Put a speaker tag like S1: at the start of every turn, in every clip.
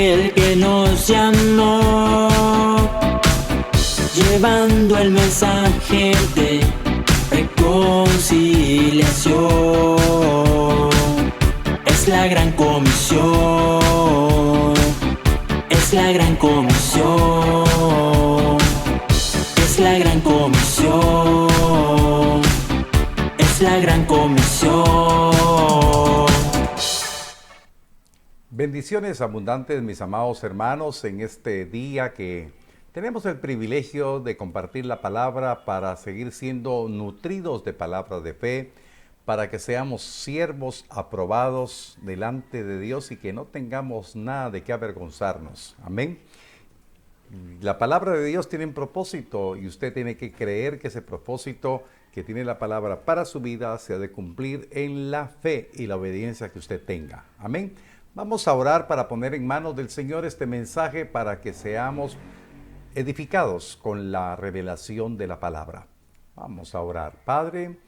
S1: aquel que nos llamó, llevando el mensaje de reconciliación. Es la gran comisión, es la gran comisión, es la gran comisión, es la gran comisión.
S2: Bendiciones abundantes, mis amados hermanos, en este día que tenemos el privilegio de compartir la palabra para seguir siendo nutridos de palabra de fe, para que seamos siervos aprobados delante de Dios y que no tengamos nada de qué avergonzarnos. Amén. La palabra de Dios tiene un propósito y usted tiene que creer que ese propósito que tiene la palabra para su vida se ha de cumplir en la fe y la obediencia que usted tenga. Amén. Vamos a orar para poner en manos del Señor este mensaje para que seamos edificados con la revelación de la palabra. Vamos a orar. Padre,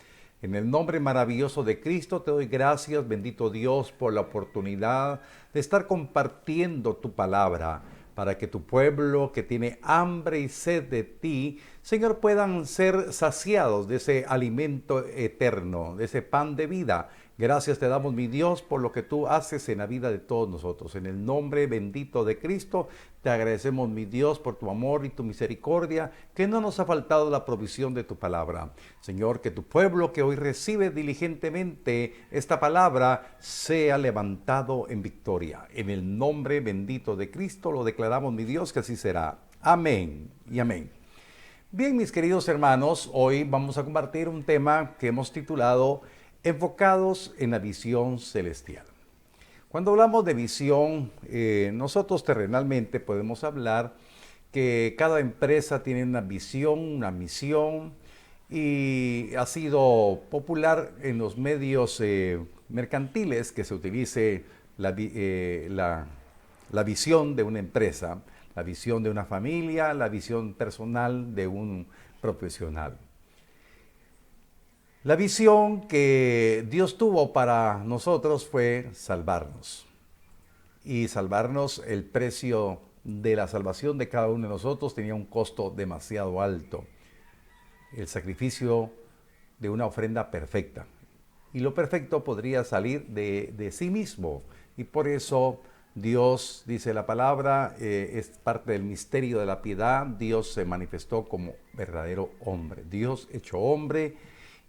S2: en el nombre maravilloso de Cristo te doy gracias, bendito Dios, por la oportunidad de estar compartiendo tu palabra, para que tu pueblo que tiene hambre y sed de ti, Señor, puedan ser saciados de ese alimento eterno, de ese pan de vida. Gracias te damos, mi Dios, por lo que tú haces en la vida de todos nosotros. En el nombre bendito de Cristo, te agradecemos, mi Dios, por tu amor y tu misericordia, que no nos ha faltado la provisión de tu palabra. Señor, que tu pueblo que hoy recibe diligentemente esta palabra sea levantado en victoria. En el nombre bendito de Cristo lo declaramos, mi Dios, que así será. Amén y amén. Bien, mis queridos hermanos, hoy vamos a compartir un tema que hemos titulado Enfocados en la visión celestial. Cuando hablamos de visión, nosotros terrenalmente podemos hablar que cada empresa tiene una visión, una misión, y ha sido popular en los medios mercantiles que se utilice la visión de una empresa, la visión de una familia, la visión personal de un profesional. La visión que Dios tuvo para nosotros fue salvarnos. Y salvarnos, el precio de la salvación de cada uno de nosotros tenía un costo demasiado alto. El sacrificio de una ofrenda perfecta. Y lo perfecto podría salir de sí mismo. Y por eso Dios, dice la palabra, es parte del misterio de la piedad. Dios se manifestó como verdadero hombre. Dios hecho hombre.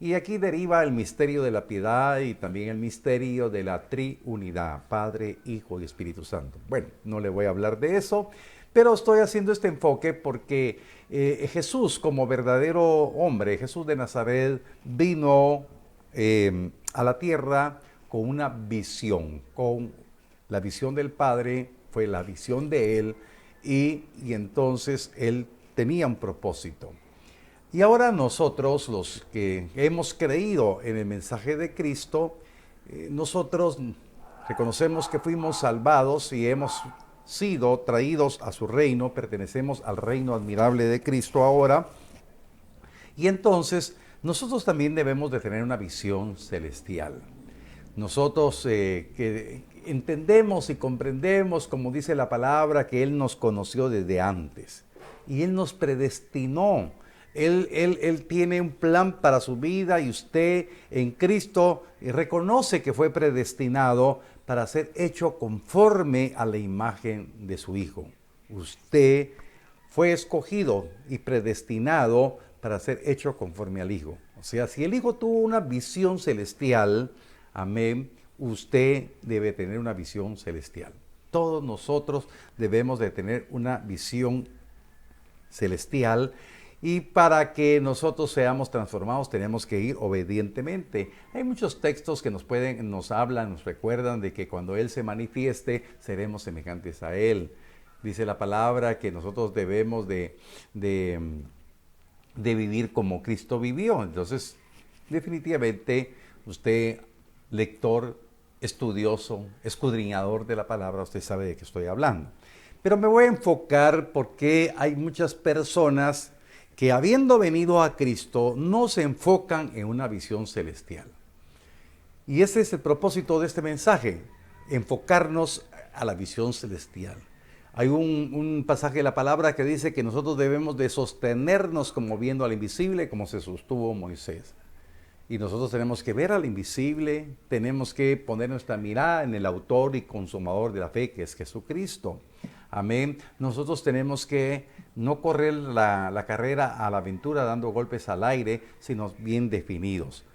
S2: Y aquí deriva el misterio de la piedad y también el misterio de la triunidad, Padre, Hijo y Espíritu Santo. Bueno, no le voy a hablar de eso, pero estoy haciendo este enfoque porque Jesús, como verdadero hombre, Jesús de Nazaret, vino a la tierra con una visión, con la visión del Padre, fue la visión de Él, y entonces Él tenía un propósito. Y ahora nosotros, los que hemos creído en el mensaje de Cristo, nosotros reconocemos que fuimos salvados y hemos sido traídos a su reino, pertenecemos al reino admirable de Cristo ahora. Y entonces nosotros también debemos de tener una visión celestial. Nosotros que entendemos y comprendemos, como dice la palabra, que Él nos conoció desde antes y Él nos predestinó. Él tiene un plan para su vida y usted en Cristo reconoce que fue predestinado para ser hecho conforme a la imagen de su Hijo. Usted fue escogido y predestinado para ser hecho conforme al Hijo. O sea, si el Hijo tuvo una visión celestial, amén, usted debe tener una visión celestial. Todos nosotros debemos de tener una visión celestial. Y para que nosotros seamos transformados tenemos que ir obedientemente. Hay muchos textos que nos hablan, nos recuerdan de que cuando Él se manifieste seremos semejantes a Él. Dice la palabra que nosotros debemos de vivir como Cristo vivió. Entonces, definitivamente, usted, lector, estudioso, escudriñador de la palabra, usted sabe de qué estoy hablando. Pero me voy a enfocar porque hay muchas personas que habiendo venido a Cristo no se enfocan en una visión celestial. Y ese es el propósito de este mensaje, enfocarnos a la visión celestial. Hay un pasaje de la palabra que dice que nosotros debemos de sostenernos como viendo al invisible, como se sostuvo Moisés. Y nosotros tenemos que ver al invisible, tenemos que poner nuestra mirada en el autor y consumador de la fe, que es Jesucristo. Amén. Nosotros tenemos que no correr la carrera a la aventura dando golpes al aire, sino bien definidos.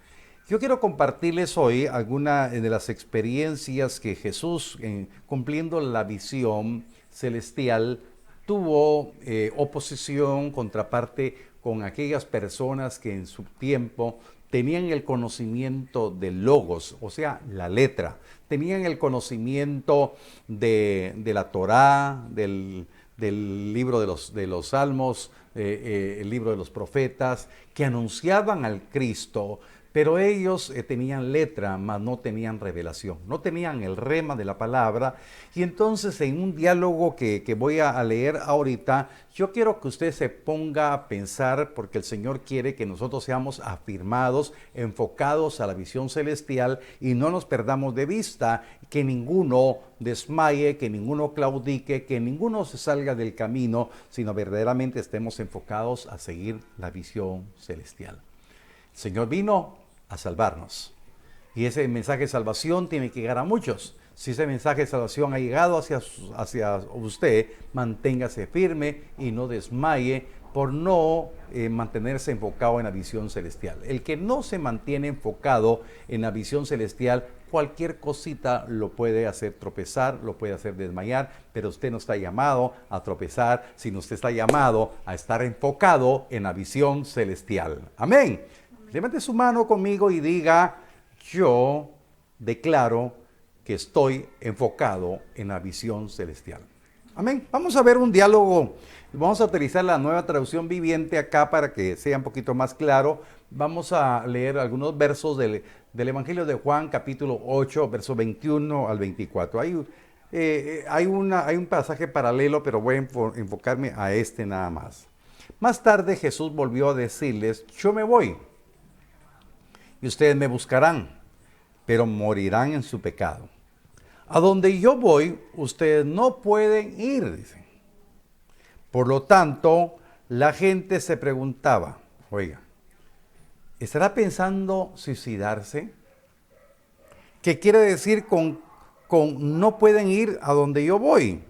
S2: Yo quiero compartirles hoy algunas de las experiencias que Jesús, cumpliendo la visión celestial, tuvo oposición, contraparte con aquellas personas que en su tiempo tenían el conocimiento del logos, o sea, la letra, tenían el conocimiento de la Torá, del libro de los Salmos, el libro de los profetas, que anunciaban al Cristo, pero ellos tenían letra, mas no tenían revelación, no tenían el rema de la palabra. Y entonces en un diálogo que voy a leer ahorita, yo quiero que usted se ponga a pensar, porque el Señor quiere que nosotros seamos afirmados, enfocados a la visión celestial y no nos perdamos de vista, que ninguno desmaye, que ninguno claudique, que ninguno se salga del camino, sino verdaderamente estemos enfocados a seguir la visión celestial. El Señor vino a salvarnos. Y ese mensaje de salvación tiene que llegar a muchos. Si ese mensaje de salvación ha llegado hacia usted, manténgase firme y no desmaye por no mantenerse enfocado en la visión celestial. El que no se mantiene enfocado en la visión celestial, cualquier cosita lo puede hacer tropezar, lo puede hacer desmayar, pero usted no está llamado a tropezar, sino usted está llamado a estar enfocado en la visión celestial. Amén. Levante su mano conmigo y diga: yo declaro que estoy enfocado en la visión celestial. Amén. Vamos a ver un diálogo. Vamos a utilizar la Nueva Traducción Viviente acá para que sea un poquito más claro. Vamos a leer algunos versos del Evangelio de Juan, capítulo 8, versos 21 al 24. Hay un pasaje paralelo, pero voy a enfocarme a este nada más. Más tarde Jesús volvió a decirles: yo me voy, y ustedes me buscarán, pero morirán en su pecado. A donde yo voy, ustedes no pueden ir, dicen. Por lo tanto, la gente se preguntaba: oiga, ¿estará pensando suicidarse? ¿Qué quiere decir con no pueden ir a donde yo voy?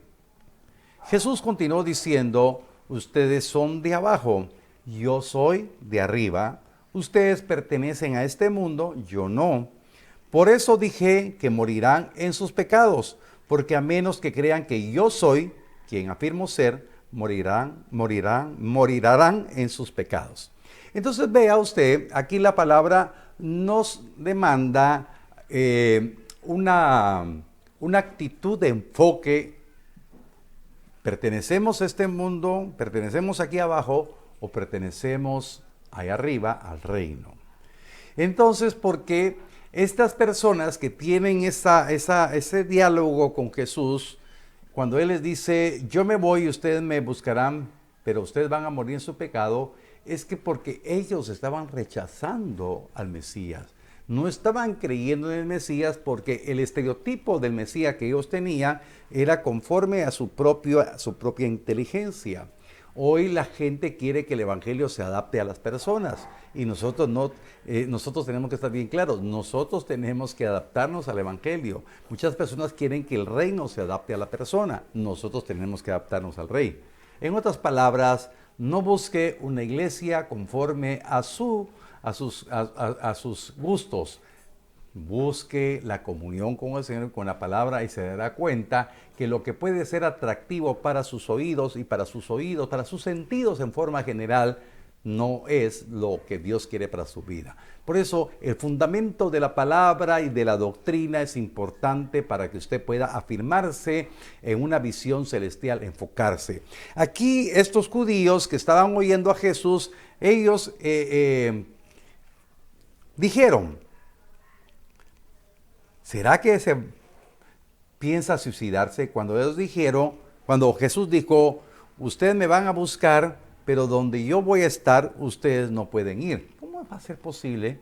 S2: Jesús continuó diciendo: ustedes son de abajo, yo soy de arriba. Ustedes pertenecen a este mundo, yo no. Por eso dije que morirán en sus pecados, porque a menos que crean que yo soy quien afirmo ser, morirán en sus pecados. Entonces vea usted, aquí la palabra nos demanda una actitud de enfoque. ¿Pertenecemos a este mundo? ¿Pertenecemos aquí abajo? ¿O pertenecemos allá arriba al reino? Entonces, porque estas personas que tienen ese diálogo con Jesús, cuando Él les dice: yo me voy y ustedes me buscarán, pero ustedes van a morir en su pecado, es que porque ellos estaban rechazando al Mesías. No estaban creyendo en el Mesías porque el estereotipo del Mesías que ellos tenían era conforme a su propia inteligencia. Hoy la gente quiere que el Evangelio se adapte a las personas y nosotros tenemos que estar bien claros, nosotros tenemos que adaptarnos al Evangelio. Muchas personas quieren que el reino se adapte a la persona, nosotros tenemos que adaptarnos al rey. En otras palabras, no busque una iglesia conforme a sus gustos. Busque la comunión con el Señor, con la palabra, y se dará cuenta que lo que puede ser atractivo para sus oídos, para sus sentidos en forma general, no es lo que Dios quiere para su vida. Por eso, el fundamento de la palabra y de la doctrina es importante para que usted pueda afirmarse en una visión celestial, enfocarse. Aquí, estos judíos que estaban oyendo a Jesús, ellos dijeron: ¿será que se piensa suicidarse? Cuando Jesús dijo: ustedes me van a buscar, pero donde yo voy a estar, ustedes no pueden ir. ¿Cómo va a ser posible?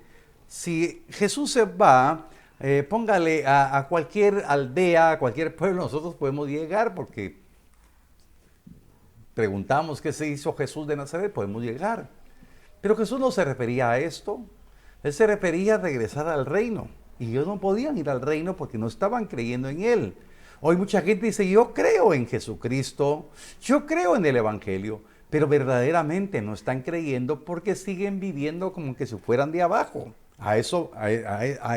S2: Si Jesús se va, póngale a cualquier aldea, a cualquier pueblo, nosotros podemos llegar porque preguntamos qué se hizo Jesús de Nazaret, podemos llegar. Pero Jesús no se refería a esto. Él se refería a regresar al reino. Y ellos no podían ir al reino porque no estaban creyendo en Él. Hoy mucha gente dice, yo creo en Jesucristo, yo creo en el Evangelio, pero verdaderamente no están creyendo porque siguen viviendo como que si fueran de abajo. A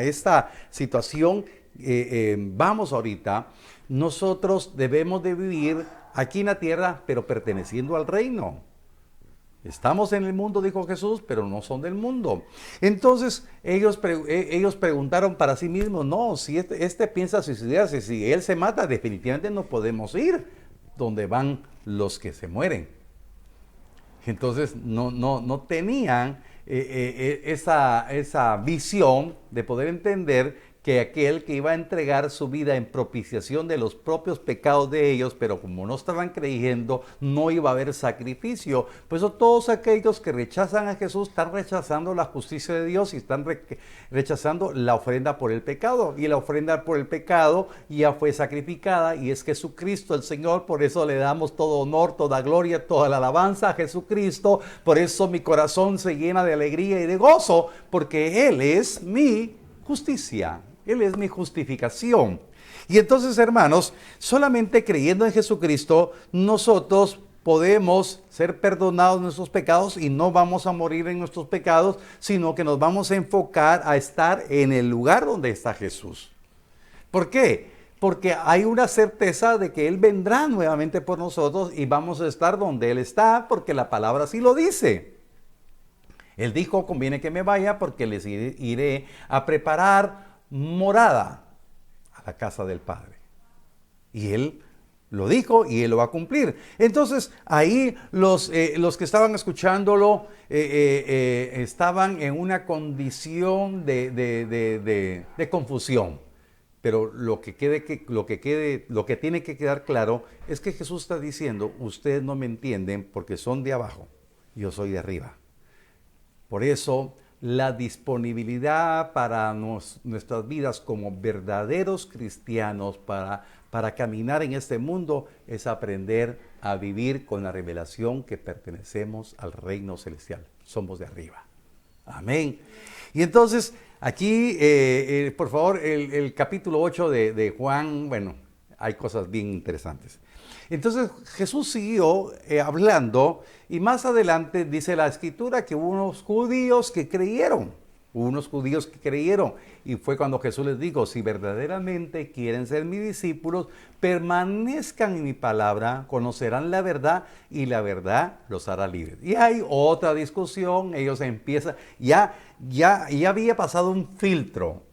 S2: esta situación vamos ahorita. Nosotros debemos de vivir aquí en la tierra, pero perteneciendo al reino. Estamos en el mundo, dijo Jesús, pero no son del mundo. Entonces ellos preguntaron para sí mismos, no, si este piensa suicidarse, si él se mata, definitivamente no podemos ir donde van los que se mueren. Entonces no tenían esa visión de poder entender que aquel que iba a entregar su vida en propiciación de los propios pecados de ellos, pero como no estaban creyendo, no iba a haber sacrificio. Por eso todos aquellos que rechazan a Jesús están rechazando la justicia de Dios y están rechazando la ofrenda por el pecado. Y la ofrenda por el pecado ya fue sacrificada y es Jesucristo el Señor. Por eso le damos todo honor, toda gloria, toda la alabanza a Jesucristo. Por eso mi corazón se llena de alegría y de gozo, porque Él es mi justicia. Él es mi justificación. Y entonces, hermanos, solamente creyendo en Jesucristo, nosotros podemos ser perdonados de nuestros pecados y no vamos a morir en nuestros pecados, sino que nos vamos a enfocar a estar en el lugar donde está Jesús. ¿Por qué? Porque hay una certeza de que Él vendrá nuevamente por nosotros y vamos a estar donde Él está, porque la palabra así lo dice. Él dijo, conviene que me vaya porque les iré a preparar morada a la casa del Padre. Y Él lo dijo y Él lo va a cumplir. Entonces ahí los que estaban escuchándolo estaban en una condición de confusión. Pero lo que tiene que quedar claro es que Jesús está diciendo, ustedes no me entienden porque son de abajo, yo soy de arriba. Por eso la disponibilidad para nuestras vidas como verdaderos cristianos para caminar en este mundo es aprender a vivir con la revelación que pertenecemos al reino celestial. Somos de arriba. Amén. Y entonces aquí, por favor, el capítulo 8 de Juan, bueno, hay cosas bien interesantes. Entonces Jesús siguió hablando y más adelante dice la escritura que hubo unos judíos que creyeron. Y fue cuando Jesús les dijo, si verdaderamente quieren ser mis discípulos, permanezcan en mi palabra, conocerán la verdad y la verdad los hará libres. Y hay otra discusión, ellos empiezan, ya había pasado un filtro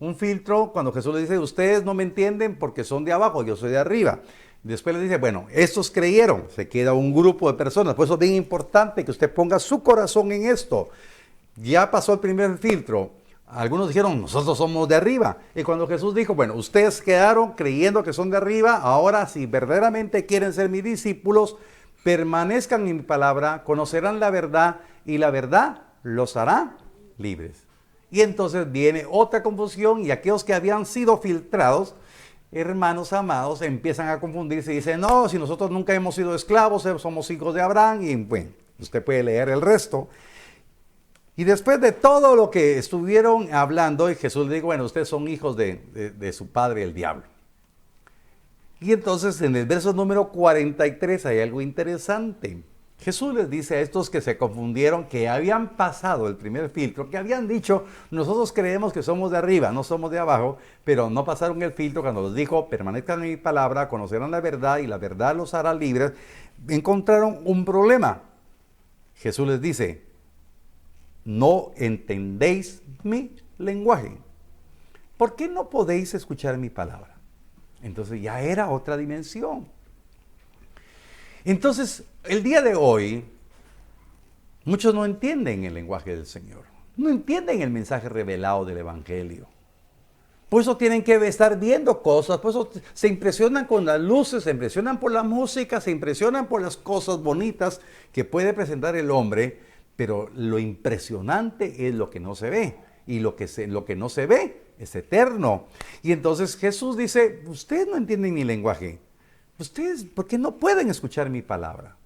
S2: cuando Jesús les dice, ustedes no me entienden porque son de abajo, yo soy de arriba. Después le dice, bueno, estos creyeron, se queda un grupo de personas, por eso es bien importante que usted ponga su corazón en esto. Ya pasó el primer filtro, algunos dijeron, nosotros somos de arriba. Y cuando Jesús dijo, bueno, ustedes quedaron creyendo que son de arriba, ahora si verdaderamente quieren ser mis discípulos, permanezcan en mi palabra, conocerán la verdad y la verdad los hará libres. Y entonces viene otra confusión y aquellos que habían sido filtrados, hermanos amados, empiezan a confundirse y dicen, no, si nosotros nunca hemos sido esclavos, somos hijos de Abraham, y bueno, usted puede leer el resto. Y después de todo lo que estuvieron hablando, y Jesús le dijo, bueno, ustedes son hijos de su padre, el diablo. Y entonces en el verso número 43 hay algo interesante. Jesús les dice a estos que se confundieron, que habían pasado el primer filtro, que habían dicho, nosotros creemos que somos de arriba, no somos de abajo, pero no pasaron el filtro cuando les dijo, permanezcan en mi palabra, conocerán la verdad y la verdad los hará libres, encontraron un problema. Jesús les dice, no entendéis mi lenguaje. ¿Por qué no podéis escuchar mi palabra? Entonces ya era otra dimensión. Entonces, el día de hoy, muchos no entienden el lenguaje del Señor. No entienden el mensaje revelado del Evangelio. Por eso tienen que estar viendo cosas, por eso se impresionan con las luces, se impresionan por la música, se impresionan por las cosas bonitas que puede presentar el hombre, pero lo impresionante es lo que no se ve. Y lo que no se ve es eterno. Y entonces Jesús dice, ustedes no entienden mi lenguaje. Ustedes, ¿por qué no pueden escuchar mi palabra?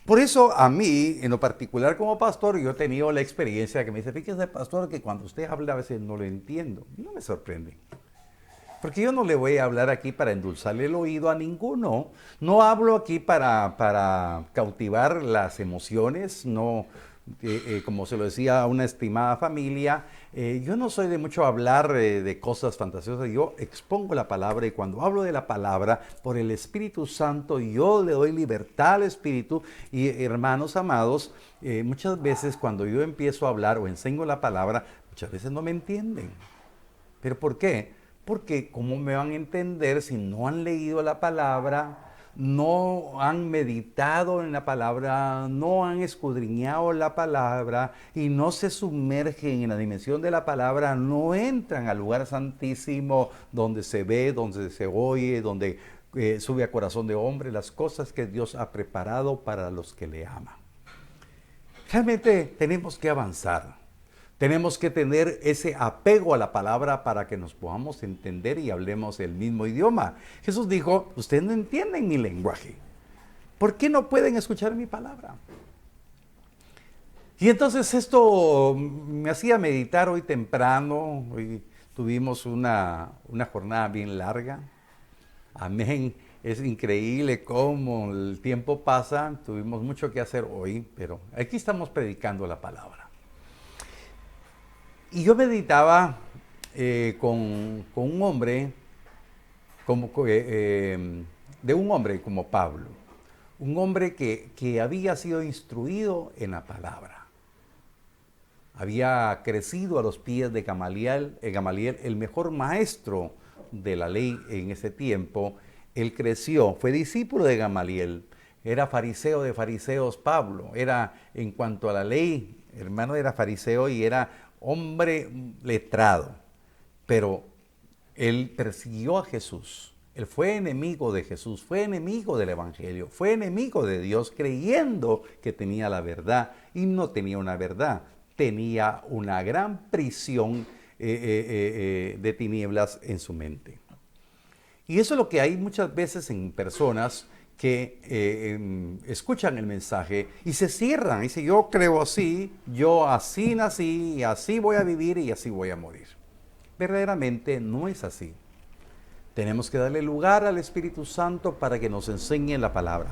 S2: Por eso a mí, en lo particular como pastor, yo he tenido la experiencia que me dice, fíjese pastor, que cuando usted habla a veces no lo entiendo. No me sorprende. Porque yo no le voy a hablar aquí para endulzarle el oído a ninguno. No hablo aquí para cautivar las emociones, no, como se lo decía a una estimada familia, yo no soy de mucho hablar de cosas fantasiosas. Yo expongo la palabra y cuando hablo de la palabra, por el Espíritu Santo, yo le doy libertad al Espíritu. Y hermanos amados, muchas veces cuando yo empiezo a hablar o enseño la palabra, muchas veces no me entienden. ¿Pero por qué? Porque ¿cómo me van a entender si no han leído la palabra, no han meditado en la palabra, no han escudriñado la palabra y no se sumergen en la dimensión de la palabra, no entran al lugar santísimo donde se ve, donde se oye, donde sube a corazón de hombre las cosas que Dios ha preparado para los que le aman? Realmente tenemos que avanzar. Tenemos que tener ese apego a la palabra para que nos podamos entender y hablemos el mismo idioma. Jesús dijo, ustedes no entienden mi lenguaje. ¿Por qué no pueden escuchar mi palabra? Y entonces esto me hacía meditar hoy temprano. Hoy tuvimos una jornada bien larga. Amén. Es increíble cómo el tiempo pasa. Tuvimos mucho que hacer hoy, pero aquí estamos predicando la palabra. Y yo meditaba con un hombre, de un hombre como Pablo, un hombre que había sido instruido en la palabra. Había crecido a los pies de Gamaliel, el mejor maestro de la ley en ese tiempo. Él creció, fue discípulo de Gamaliel, era fariseo de fariseos Pablo, era en cuanto a la ley, hermano, era fariseo y era hombre letrado, pero él persiguió a Jesús. Él fue enemigo de Jesús, fue enemigo del Evangelio, fue enemigo de Dios, creyendo que tenía la verdad y no tenía una verdad, tenía una gran prisión de tinieblas en su mente. Y eso es lo que hay muchas veces en personas que escuchan el mensaje y se cierran. Dice, yo creo así, yo así nací, y así voy a vivir y así voy a morir. Verdaderamente no es así. Tenemos que darle lugar al Espíritu Santo para que nos enseñe la palabra.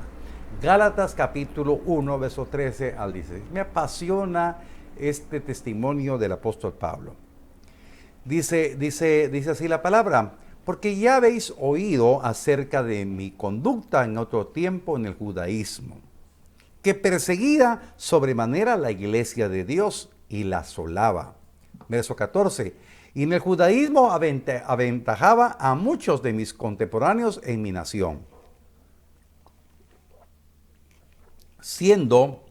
S2: Gálatas capítulo 1, verso 13 al 16. Me apasiona este testimonio del apóstol Pablo. Dice así la palabra. Porque ya habéis oído acerca de mi conducta en otro tiempo en el judaísmo, que perseguía sobremanera la iglesia de Dios y la asolaba. Verso 14. Y en el judaísmo aventajaba a muchos de mis contemporáneos en mi nación, siendo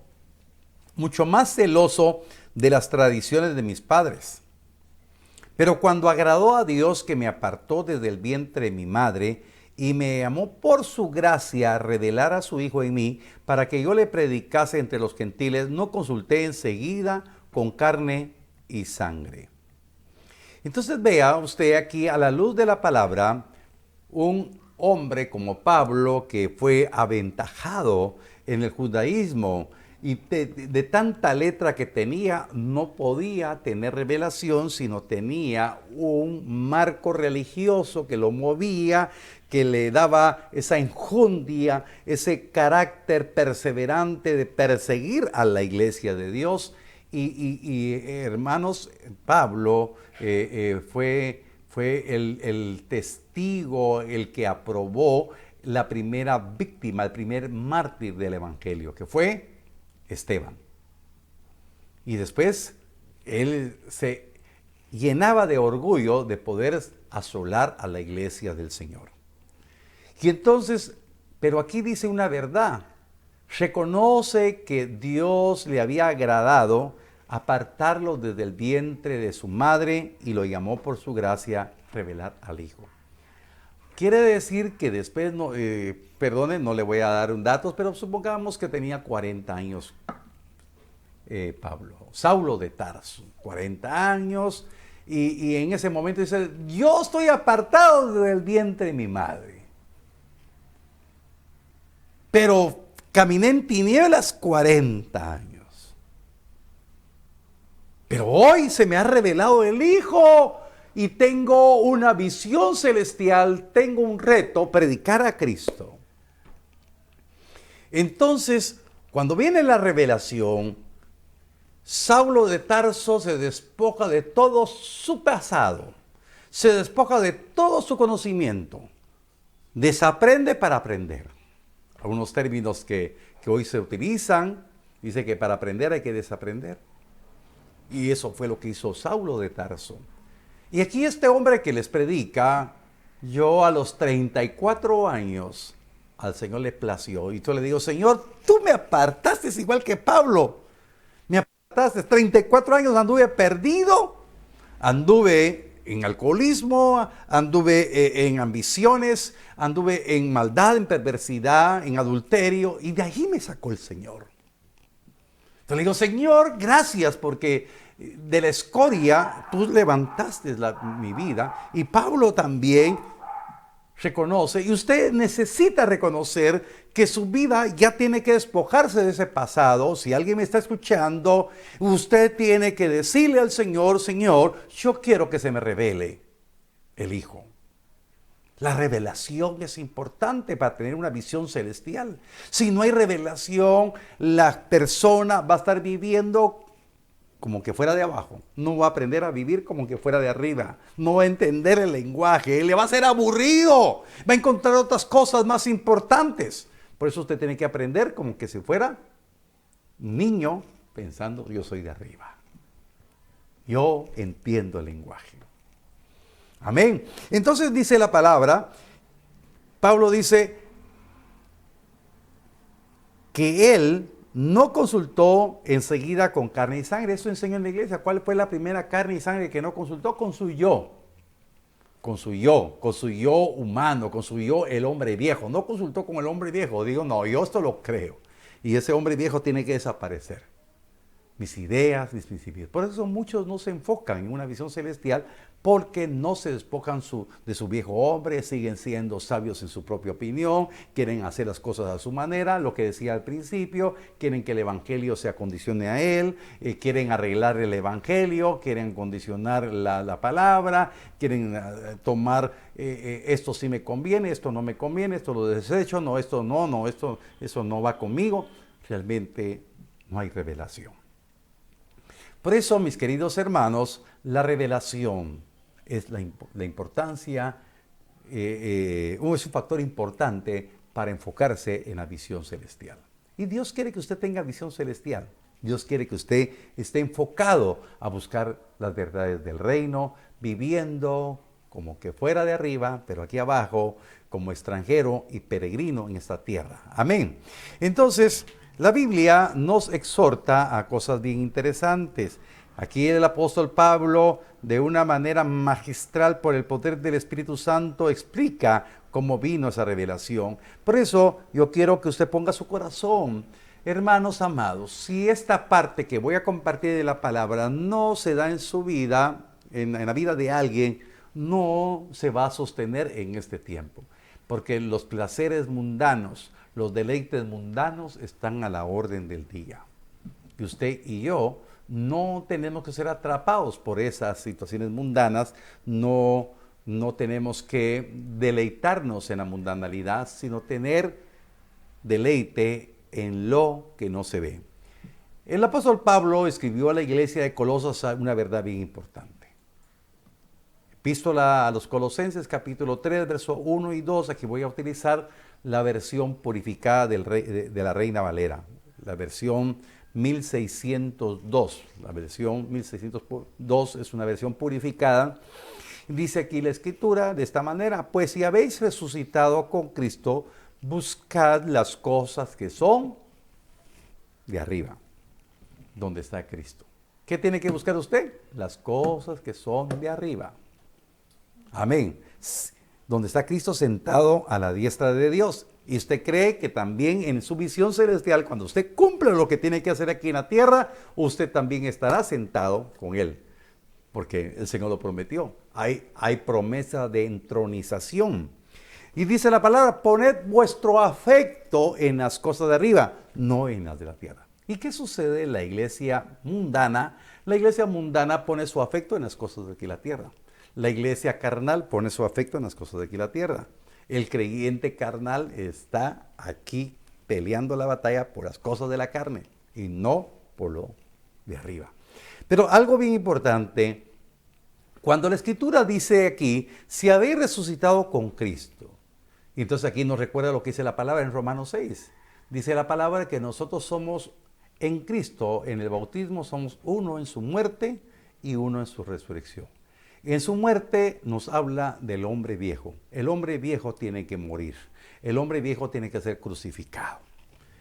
S2: mucho más celoso de las tradiciones de mis padres. Pero cuando agradó a Dios que me apartó desde el vientre de mi madre y me llamó por su gracia a revelar a su Hijo en mí para que yo le predicase entre los gentiles, no consulté enseguida con carne y sangre. Entonces vea usted aquí a la luz de la palabra un hombre como Pablo que fue aventajado en el judaísmo, y de tanta letra que tenía, no podía tener revelación, sino tenía un marco religioso que lo movía, que le daba esa enjundia, ese carácter perseverante de perseguir a la iglesia de Dios. Hermanos, Pablo fue el testigo, el que aprobó la primera víctima, el primer mártir del evangelio, que fue Esteban. Y después él se llenaba de orgullo de poder asolar a la iglesia del Señor. Y entonces, pero aquí dice una verdad, reconoce que Dios le había agradado apartarlo desde el vientre de su madre y lo llamó por su gracia revelar al Hijo. Quiere decir que después, no le voy a dar un dato, pero supongamos que tenía 40 años Pablo, Saulo de Tarso, 40 años, y en ese momento dice, yo estoy apartado del vientre de mi madre. Pero caminé en tinieblas 40 años. Pero hoy se me ha revelado el Hijo y tengo una visión celestial, tengo un reto, predicar a Cristo. Entonces, cuando viene la revelación, Saulo de Tarso se despoja de todo su pasado, se despoja de todo su conocimiento, desaprende para aprender. Algunos términos que hoy se utilizan, dice que para aprender hay que desaprender. Y eso fue lo que hizo Saulo de Tarso. Y aquí este hombre que les predica, yo a los 34 años, al Señor le plació. Y yo le digo, Señor, tú me apartaste igual que Pablo. Me apartaste, 34 años anduve perdido, anduve en alcoholismo, anduve en ambiciones, anduve en maldad, en perversidad, en adulterio, y de allí me sacó el Señor. Entonces le digo, Señor, gracias porque de la escoria tú levantaste mi vida. Y Pablo también reconoce, y usted necesita reconocer que su vida ya tiene que despojarse de ese pasado. Si alguien me está escuchando, usted tiene que decirle al Señor, Señor, yo quiero que se me revele el Hijo. La revelación es importante para tener una visión celestial. Si no hay revelación, la persona va a estar viviendo como que fuera de abajo. No va a aprender a vivir como que fuera de arriba. No va a entender el lenguaje. Le va a ser aburrido. Va a encontrar otras cosas más importantes. Por eso usted tiene que aprender como que si fuera un niño pensando, yo soy de arriba. Yo entiendo el lenguaje. Amén. Entonces dice la palabra, Pablo dice que él no consultó enseguida con carne y sangre. Eso enseña en la iglesia. ¿Cuál fue la primera carne y sangre que no consultó? Con su yo. Con su yo humano, con su yo el hombre viejo. No consultó con el hombre viejo. Digo, no, yo esto lo creo. Y ese hombre viejo tiene que desaparecer. Mis ideas, mis principios. Por eso muchos no se enfocan en una visión celestial porque no se despojan de su viejo hombre, siguen siendo sabios en su propia opinión, quieren hacer las cosas a su manera, lo que decía al principio, quieren que el evangelio se acondicione a él, quieren arreglar el evangelio, quieren condicionar la palabra, quieren tomar esto sí me conviene, esto no me conviene, esto lo desecho, no, esto no, eso no va conmigo. Realmente no hay revelación. Por eso, mis queridos hermanos, la revelación es la importancia, es un factor importante para enfocarse en la visión celestial. Y Dios quiere que usted tenga visión celestial. Dios quiere que usted esté enfocado a buscar las verdades del reino, viviendo como que fuera de arriba, pero aquí abajo, como extranjero y peregrino en esta tierra. Amén. Entonces, la Biblia nos exhorta a cosas bien interesantes. Aquí el apóstol Pablo, de una manera magistral por el poder del Espíritu Santo, explica cómo vino esa revelación. Por eso yo quiero que usted ponga su corazón. Hermanos amados, si esta parte que voy a compartir de la palabra no se da en su vida, en la vida de alguien, no se va a sostener en este tiempo. Porque los placeres mundanos, los deleites mundanos están a la orden del día. Y usted y yo no tenemos que ser atrapados por esas situaciones mundanas, no tenemos que deleitarnos en la mundanalidad, sino tener deleite en lo que no se ve. El apóstol Pablo escribió a la iglesia de Colosas una verdad bien importante. Epístola a los Colosenses, capítulo 3, versos 1 y 2, aquí voy a utilizar la versión purificada de la Reina Valera, la versión 1602. La versión 1602 es una versión purificada. Dice aquí la escritura de esta manera: pues si habéis resucitado con Cristo, buscad las cosas que son de arriba, donde está Cristo. ¿Qué tiene que buscar usted? Las cosas que son de arriba. Amén. Donde está Cristo sentado a la diestra de Dios. Y usted cree que también en su visión celestial, cuando usted cumple lo que tiene que hacer aquí en la tierra, usted también estará sentado con Él. Porque el Señor lo prometió. Hay promesa de entronización. Y dice la palabra, poned vuestro afecto en las cosas de arriba, no en las de la tierra. ¿Y qué sucede en la iglesia mundana? La iglesia mundana pone su afecto en las cosas de aquí la tierra. La iglesia carnal pone su afecto en las cosas de aquí la tierra. El creyente carnal está aquí peleando la batalla por las cosas de la carne y no por lo de arriba. Pero algo bien importante, cuando la Escritura dice aquí, si habéis resucitado con Cristo, y entonces aquí nos recuerda lo que dice la palabra en Romanos 6. Dice la palabra que nosotros somos en Cristo, en el bautismo, somos uno en su muerte y uno en su resurrección. En su muerte nos habla del hombre viejo. El hombre viejo tiene que morir. El hombre viejo tiene que ser crucificado.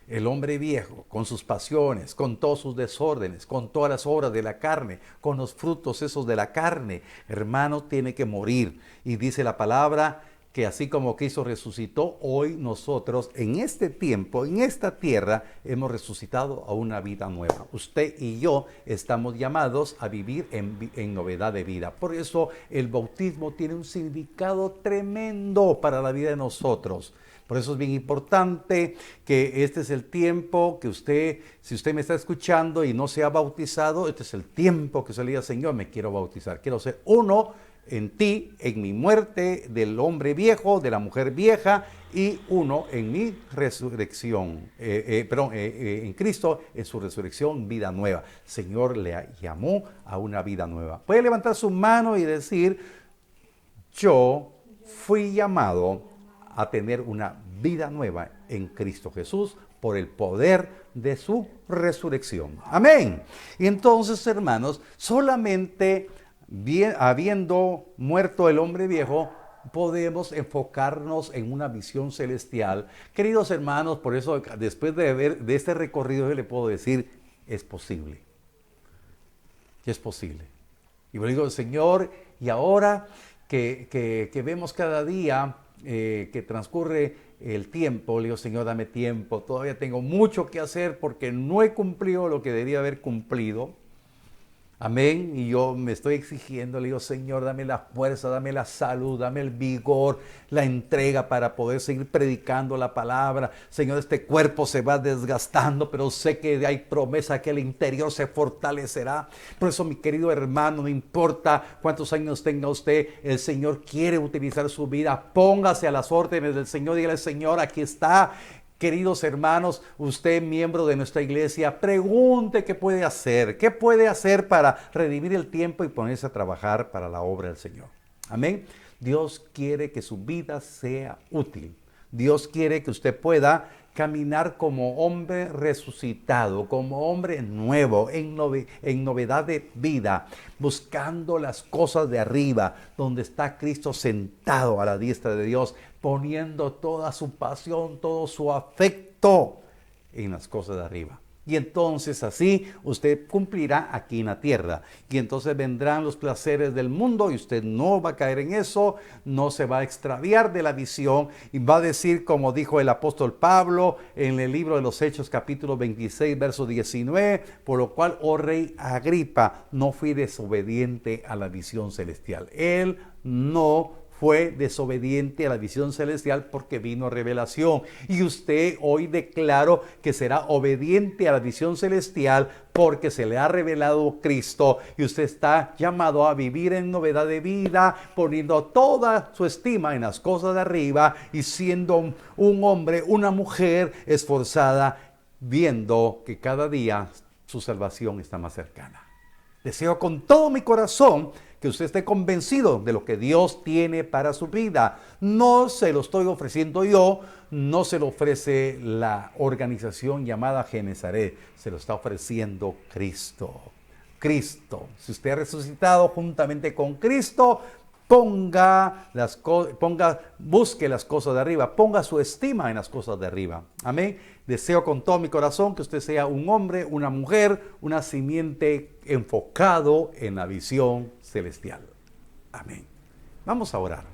S2: El hombre viejo, con sus pasiones, con todos sus desórdenes, con todas las obras de la carne, con los frutos esos de la carne, hermano, tiene que morir. Y dice la palabra que así como Cristo resucitó, hoy nosotros en este tiempo, en esta tierra, hemos resucitado a una vida nueva. Usted y yo estamos llamados a vivir en novedad de vida. Por eso el bautismo tiene un significado tremendo para la vida de nosotros. Por eso es bien importante que este es el tiempo que usted, si usted me está escuchando y no se ha bautizado, este es el tiempo que usted le diga, Señor, me quiero bautizar. Quiero ser uno en ti, en mi muerte del hombre viejo, de la mujer vieja, y uno en mi resurrección, en Cristo, en su resurrección, vida nueva. Señor le llamó a una vida nueva. Puede levantar su mano y decir, yo fui llamado a tener una vida nueva en Cristo Jesús por el poder de su resurrección. Amén. Y entonces, hermanos, solamente habiendo muerto el hombre viejo, podemos enfocarnos en una visión celestial. Queridos hermanos, por eso después de este recorrido yo le puedo decir, es posible. Es posible. Y yo digo, Señor, y ahora que vemos cada día que transcurre el tiempo, le digo, Señor, dame tiempo, todavía tengo mucho que hacer porque no he cumplido lo que debía haber cumplido. Amén. Y yo me estoy exigiendo, le digo, Señor, dame la fuerza, dame la salud, dame el vigor, la entrega para poder seguir predicando la palabra. Señor, este cuerpo se va desgastando, pero sé que hay promesa que el interior se fortalecerá. Por eso, mi querido hermano, no importa cuántos años tenga usted, el Señor quiere utilizar su vida. Póngase a las órdenes del Señor, dígale, Señor, aquí está. Queridos hermanos, usted miembro de nuestra iglesia, pregunte qué puede hacer para redimir el tiempo y ponerse a trabajar para la obra del Señor. Amén. Dios quiere que su vida sea útil. Dios quiere que usted pueda caminar como hombre resucitado, como hombre nuevo, en novedad de vida, buscando las cosas de arriba, donde está Cristo sentado a la diestra de Dios, poniendo toda su pasión, todo su afecto en las cosas de arriba. Y entonces así usted cumplirá aquí en la tierra. Y entonces vendrán los placeres del mundo y usted no va a caer en eso, no se va a extraviar de la visión y va a decir, como dijo el apóstol Pablo en el libro de los Hechos capítulo 26, verso 19, por lo cual, oh rey Agripa, no fui desobediente a la visión celestial. Él no fue desobediente a la visión celestial porque vino revelación. Y usted hoy declaro que será obediente a la visión celestial porque se le ha revelado Cristo y usted está llamado a vivir en novedad de vida, poniendo toda su estima en las cosas de arriba y siendo un hombre, una mujer esforzada, viendo que cada día su salvación está más cercana. Deseo con todo mi corazón que usted esté convencido de lo que Dios tiene para su vida. No se lo estoy ofreciendo yo, no se lo ofrece la organización llamada Genezaret, se lo está ofreciendo Cristo. Cristo, si usted ha resucitado juntamente con Cristo, busque las cosas de arriba, ponga su estima en las cosas de arriba. Amén. Deseo con todo mi corazón que usted sea un hombre, una mujer, una simiente enfocado en la visión celestial. Amén. Vamos a orar.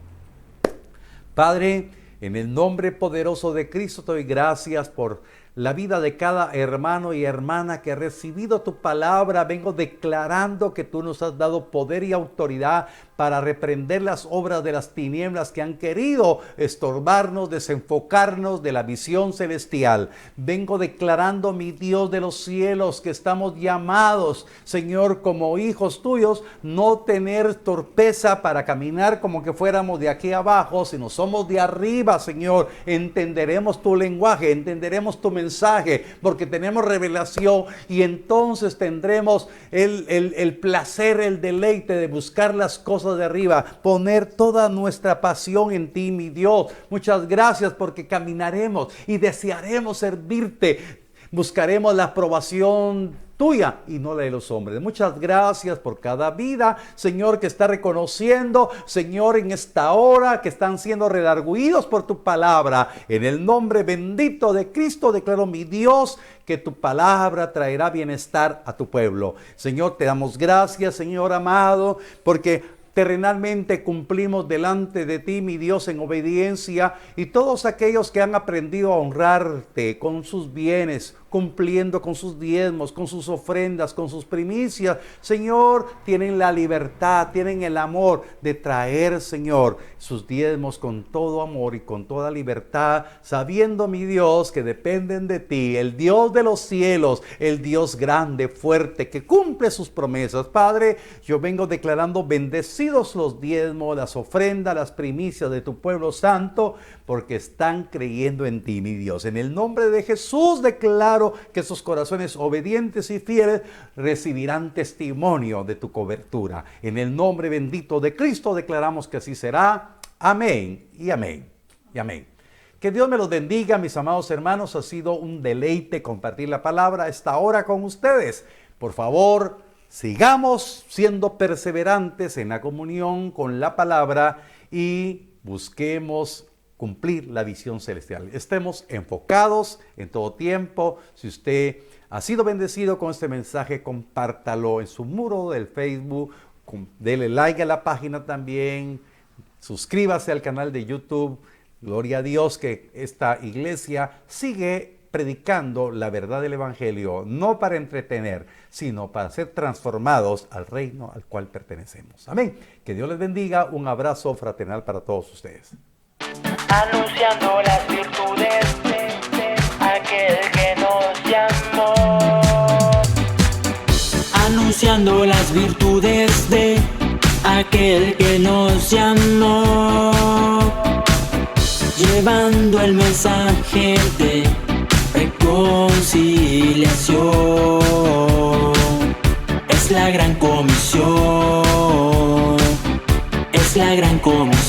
S2: Padre, en el nombre poderoso de Cristo te doy gracias por la vida de cada hermano y hermana que ha recibido tu palabra. Vengo declarando que tú nos has dado poder y autoridad para reprender las obras de las tinieblas que han querido estorbarnos, desenfocarnos de la visión celestial. Vengo declarando, mi Dios de los cielos, que estamos llamados, Señor, como hijos tuyos, no tener torpeza para caminar como que fuéramos de aquí abajo, sino somos de arriba, Señor. Entenderemos tu lenguaje, entenderemos tu mensaje, porque tenemos revelación, y entonces tendremos el placer, el deleite de buscar las cosas de arriba, poner toda nuestra pasión en ti, mi Dios. Muchas gracias, porque caminaremos y desearemos servirte. Buscaremos la aprobación tuya y no la de los hombres. Muchas gracias por cada vida, Señor, que está reconociendo, Señor, en esta hora, que están siendo redarguidos por tu palabra. En el nombre bendito de Cristo declaro, mi Dios, que tu palabra traerá bienestar a tu pueblo. Señor, te damos gracias, Señor amado, porque terrenalmente cumplimos delante de ti, mi Dios, en obediencia, y todos aquellos que han aprendido a honrarte con sus bienes, cumpliendo con sus diezmos, con sus ofrendas, con sus primicias, Señor, tienen la libertad, tienen el amor de traer, Señor, sus diezmos con todo amor y con toda libertad, sabiendo, mi Dios, que dependen de ti, el Dios de los cielos, el Dios grande, fuerte, que cumple sus promesas. Padre, yo vengo declarando bendecidos los diezmos, las ofrendas, las primicias de tu pueblo santo, porque están creyendo en ti, mi Dios. En el nombre de Jesús declaro que esos corazones obedientes y fieles recibirán testimonio de tu cobertura. En el nombre bendito de Cristo declaramos que así será. Amén y amén y amén. Que Dios me los bendiga, mis amados hermanos. Ha sido un deleite compartir la palabra a esta hora con ustedes. Por favor, sigamos siendo perseverantes en la comunión con la palabra y busquemos cumplir la visión celestial. Estemos enfocados en todo tiempo. Si usted ha sido bendecido con este mensaje, compártalo en su muro del Facebook, dele like a la página también, suscríbase al canal de YouTube. Gloria a Dios que esta iglesia sigue predicando la verdad del Evangelio, no para entretener, sino para ser transformados al reino al cual pertenecemos. Amén. Que Dios les bendiga. Un abrazo fraternal para todos ustedes.
S3: Anunciando las virtudes de aquel que nos llamó.
S1: Anunciando las virtudes de aquel que nos llamó. Llevando el mensaje de reconciliación. Es la gran comisión. Es la gran comisión.